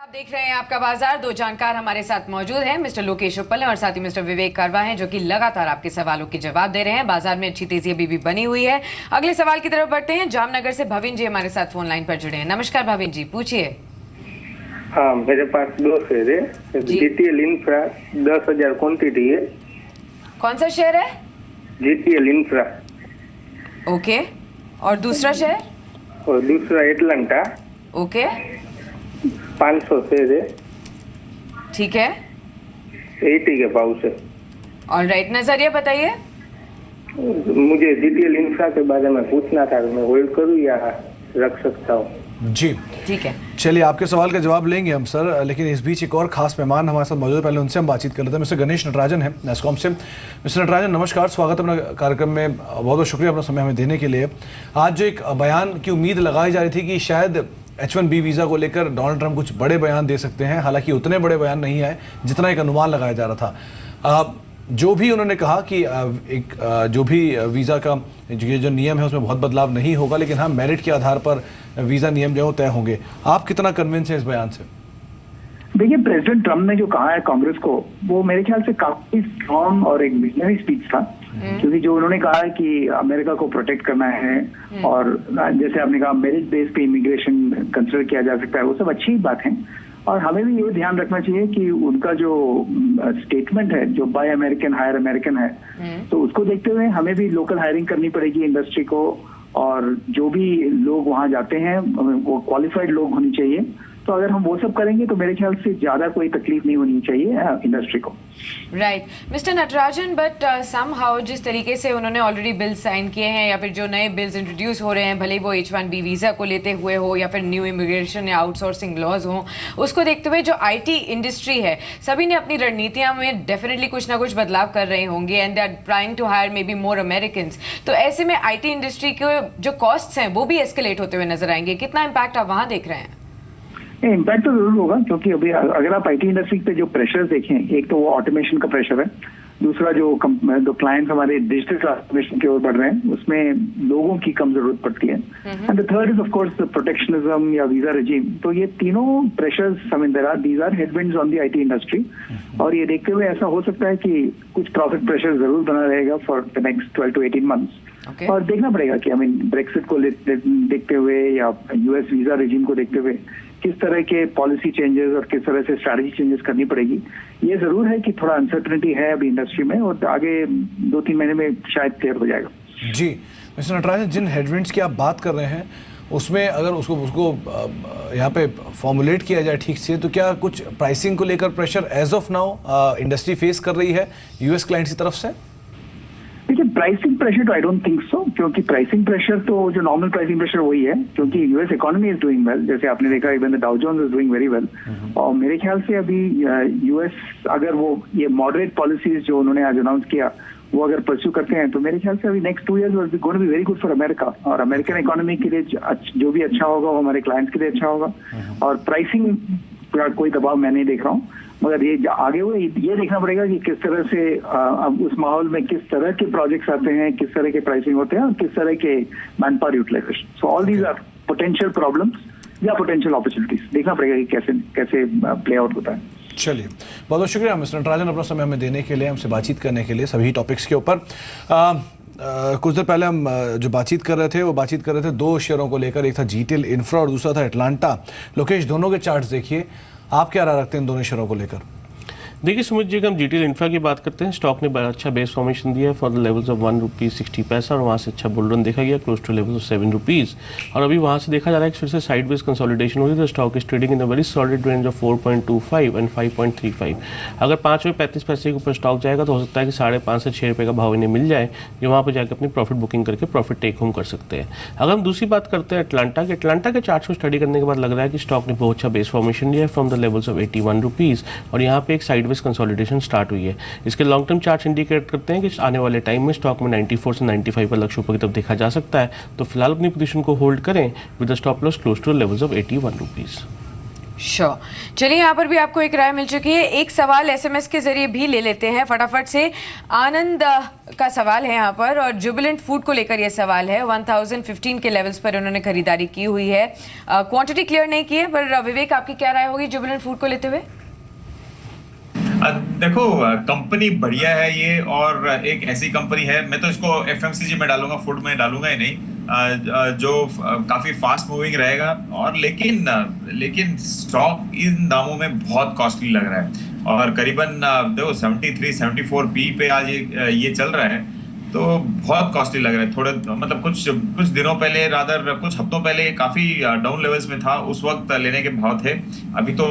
आप देख रहे हैं आपका बाजार। दो जानकार हमारे साथ मौजूद हैं, मिस्टर लोकेश उपल और साथ ही मिस्टर विवेक कारवा हैं, जो कि लगातार आपके सवालों के जवाब दे रहे हैं। बाजार में अच्छी तेजी अभी भी बनी हुई है। अगले सवाल की तरफ बढ़ते हैं। जामनगर से भविन जी हमारे साथ फोन लाइन पर जुड़े हैं। नमस्कार भविन जी, पूछिए। हाँ, मेरे पास दो शेयर है। जीटीएल इंफ्रा 10,000 क्वांटिटी है। कौन सा शेयर है? GTL infra. ओके, और दूसरा शेयर? और दूसरा एटलांटा। ओके, 500 शेयर है। ठीक है, 80 के भाव से। ऑलराइट, नजरिया बताइए। मुझे जीटीएल इंफ्रा के बारे में पूछना था, मैं होल्ड करूँ या रख सकता हूँ? जी ठीक है, चलिए आपके सवाल का जवाब लेंगे हम सर, लेकिन इस बीच एक और खास मेहमान हमारे साथ मौजूद है। पहले उनसे हम बातचीत कर लेते हैं। मिस्टर गणेश नटराजन है नेस्कॉम से। मिस्टर नटराजन नमस्कार, स्वागत है अपना कार्यक्रम में। बहुत बहुत शुक्रिया अपना समय हमें देने के लिए। आज जो एक बयान की उम्मीद लगाई जा रही थी कि शायद H1B वीज़ा को लेकर डोनाल्ड ट्रंप कुछ बड़े बयान दे सकते हैं, हालांकि उतने बड़े बयान नहीं आए जितना एक अनुमान लगाया जा रहा था। जो भी उन्होंने कहा कि जो भी वीज़ा का जो नियम है उसमें बहुत बदलाव नहीं होगा, लेकिन हाँ मेरिट के आधार पर वीज़ा नियम जो तय होंगे। आप कितना कन्विंस हैं इस बयान से? देखिए, प्रेसिडेंट ट्रम्प ने जो कहा है कांग्रेस को, वो मेरे ख्याल से काफी स्ट्रॉन्ग और एक विजनरी स्पीच था। क्योंकि जो उन्होंने कहा है कि अमेरिका को प्रोटेक्ट करना है और जैसे आपने कहा मेरिट बेस पे इमिग्रेशन कंसिडर किया जा सकता है, वो सब अच्छी बात है। और हमें भी ये ध्यान रखना चाहिए कि उनका जो स्टेटमेंट है, जो बाय अमेरिकन हायर अमेरिकन है, तो उसको देखते हुए हमें भी लोकल हायरिंग करनी पड़ेगी इंडस्ट्री को, और जो भी लोग वहां जाते हैं वो क्वालिफाइड लोग होनी चाहिए। तो अगर हम वो सब करेंगे तो मेरे ख्याल से ज्यादा कोई तकलीफ नहीं होनी चाहिए इंडस्ट्री को। Right mister Natarajan, but somehow जिस तरीके से उन्होंने ऑलरेडी बिल साइन किए हैं या फिर जो नए बिल्स इंट्रोड्यूस हो रहे हैं, भले वो H1B वीज़ा को लेते हुए हो या फिर न्यू इमिग्रेशन या आउटसोर्सिंग लॉज हो, उसको देखते हुए जो IT इंडस्ट्री है, सभी ने अपनी रणनीतियां में डेफिनेटली कुछ ना कुछ बदलाव कर रहे होंगे and they are trying to hire may be more Americans. तो ऐसे में IT इंडस्ट्री के जो कॉस्ट्स हैं वो भी एस्केलेट होते हुए नजर आएंगे। कितना इम्पैक्ट आप वहाँ देख रहे हैं? इम्पैक्ट तो जरूर होगा, क्योंकि अभी अगर आप IT इंडस्ट्री पे जो प्रेशर देखें, एक तो वो ऑटोमेशन का प्रेशर है, दूसरा जो क्लाइंट्स हमारे डिजिटल ट्रांसफॉर्मेशन की ओर बढ़ रहे हैं, उसमें लोगों की कम जरूरत पड़ती है। And the third is of course protectionism या वीजा रेजिम। तो ये तीनों pressures these are headwinds on the IT industry. और ये देखते हुए ऐसा हो सकता है कि कुछ प्रॉफिट प्रेशर जरूर बना रहेगा for the next 12 to 18 months। और देखना पड़ेगा कि ब्रेक्सिट को देखते हुए या US वीजा रेजिम को देखते हुए किस तरह के पॉलिसी चेंजेस और किस तरह से स्ट्रैटेजी चेंजेस करनी पड़ेगी। ये जरूर है कि थोड़ा अनसर्टनिटी है अभी इंडस्ट्री में, और आगे 2-3 महीने में शायद क्लियर हो जाएगा। जी मिस्टर नटराजन, जिन हेडविंड्स की आप बात कर रहे हैं उसमें अगर उसको यहाँ पे फॉर्मुलेट किया जाए ठीक से, तो क्या कुछ प्राइसिंग को लेकर pressure as of now industry face कर रही है US क्लाइंट्स की तरफ से? देखिए, प्राइसिंग प्रेशर तो आई डोंट थिंक सो, क्योंकि प्राइसिंग प्रेशर तो जो नॉर्मल प्राइसिंग प्रेशर वही है, क्योंकि US economy is doing well. जैसे आपने देखा even the Dow Jones is doing very well. और मेरे ख्याल से अभी US अगर वो ये मॉडरेट पॉलिसीज जो उन्होंने आज अनाउंस किया वो अगर परस्यू करते हैं, तो मेरे ख्याल से अभी next 2 years will going to be very good for America. और अमेरिकन इकोनॉमी के लिए जो भी अच्छा होगा वो हमारे क्लाइंट्स के लिए अच्छा होगा। और प्राइसिंग का कोई दबाव मैं नहीं देख रहा हूँ, मगर ये आगे हुए ये देखना पड़ेगा कि किस तरह से अब उस माहौल में किस तरह के प्रोजेक्ट्स आते हैं, किस तरह के प्राइसिंग होते हैं और किस तरह के manpower utilisation. So all these are potential problems या पोटेंशियल अपॉर्चुनिटीज। देखना पड़ेगा कि कैसे प्ले आउट होता है। चलिए, बहुत बहुत शुक्रिया मिस्टर नटराजन अपना समय हमें देने के लिए, हमसे बातचीत करने के लिए सभी टॉपिक्स के ऊपर। कुछ देर पहले हम जो बातचीत कर रहे थे 2 शेयरों को लेकर, एक था जीटीएल इंफ्रा और दूसरा था एटलांटा। लोकेश, दोनों के चार्ट्स देखिए, आप क्या राय रखते हैं इन दोनों शेयरों को लेकर? देखिए सुमित जी, हम जीटीएल इंफ्रा की बात करते हैं, स्टॉक ने बड़ा अच्छा बेस फॉर्मेशन दिया है फॉर द लेवल्स ऑफ ₹1.60 और वहाँ से अच्छा बुल रन देखा गया क्लोज टू लेवल्स ऑफ ₹7। और अभी वहाँ से देखा जा रहा है कि फिर से साइडवेज कंसोलिडेशन हो रही है। Stock is trading in a very solid range of 4.25 and 5.35। अगर 5 रुपये 35 पैसे के ऊपर स्टॉक जाएगा तो हो सकता है कि ₹5.5 से ₹6 का भाव इन्हें मिल जाए, जो वहाँ पर जाकर अपनी प्रॉफिट बुकिंग करके प्रॉफिट टेक होम कर सकते हैं। अगर हम दूसरी बात करते हैं एटलांटा के चार्ट्स को स्टडी करने के बाद लग रहा है कि स्टॉक ने बहुत अच्छा बेस फॉर्मेशन दिया है फ्रॉम द लेवल्स ऑफ ₹81 और यहाँ पे एक साइडवेज कंसोलिडेशन स्टार्ट हुई है। इसके लॉन्ग टर्म चार्ट्स इंडिकेट करते हैं कि आने वाले टाइम में स्टॉक में 94 से 95 पर लक्ष्य ऊपर की तरफ देखा जा सकता है। तो फिलहाल अपनी पोजीशन को होल्ड करें with the stop loss close two levels of ₹81। Sure. चलिए, यहाँ पर भी आपको एक राय मिल चुकी है। एक सवाल एसएमएस के जरिए भी ले लेते हैं फटाफट से। आनंद का सवाल है यहाँ पर, और जुबिलेंट फूड को लेकर ये सवाल है। 1015 के लेवल्स पर उन्होंने खरीदारी की हुई है, क्वांटिटी क्लियर नहीं की है, पर विवेक आपकी क्या राय होगी जुबिलेंट फूड को लेते हुए? देखो, कंपनी बढ़िया है ये, और एक ऐसी कंपनी है, मैं तो इसको एफएमसीजी में डालूंगा, फूड में डालूंगा ही नहीं, जो काफी फास्ट मूविंग रहेगा। और लेकिन स्टॉक इन दामों में बहुत कॉस्टली लग रहा है, और करीबन देखो 73-74 पी पे आज ये चल रहा है, तो बहुत कॉस्टली लग रहा है। थोड़े मतलब कुछ दिनों पहले, रादर कुछ हफ्तों पहले काफी डाउन लेवल्स में था, उस वक्त लेने के भाव थे। अभी तो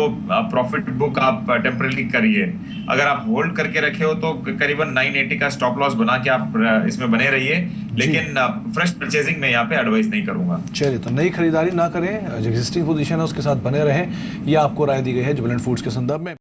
प्रॉफिट बुक आप टेम्परेली करिए, अगर आप होल्ड करके रखे हो तो करीबन 980 का स्टॉप लॉस बना के आप इसमें बने रहिए, लेकिन फ्रेश परचेजिंग में यहाँ पे एडवाइस नहीं करूंगा। चलिए, तो नई खरीदारी ना करें, जो एग्जिस्टिंग पोजीशन है उसके साथ बने रहें, ये आपको राय दी गई है जुबिलेंट फूड्स के संदर्भ में।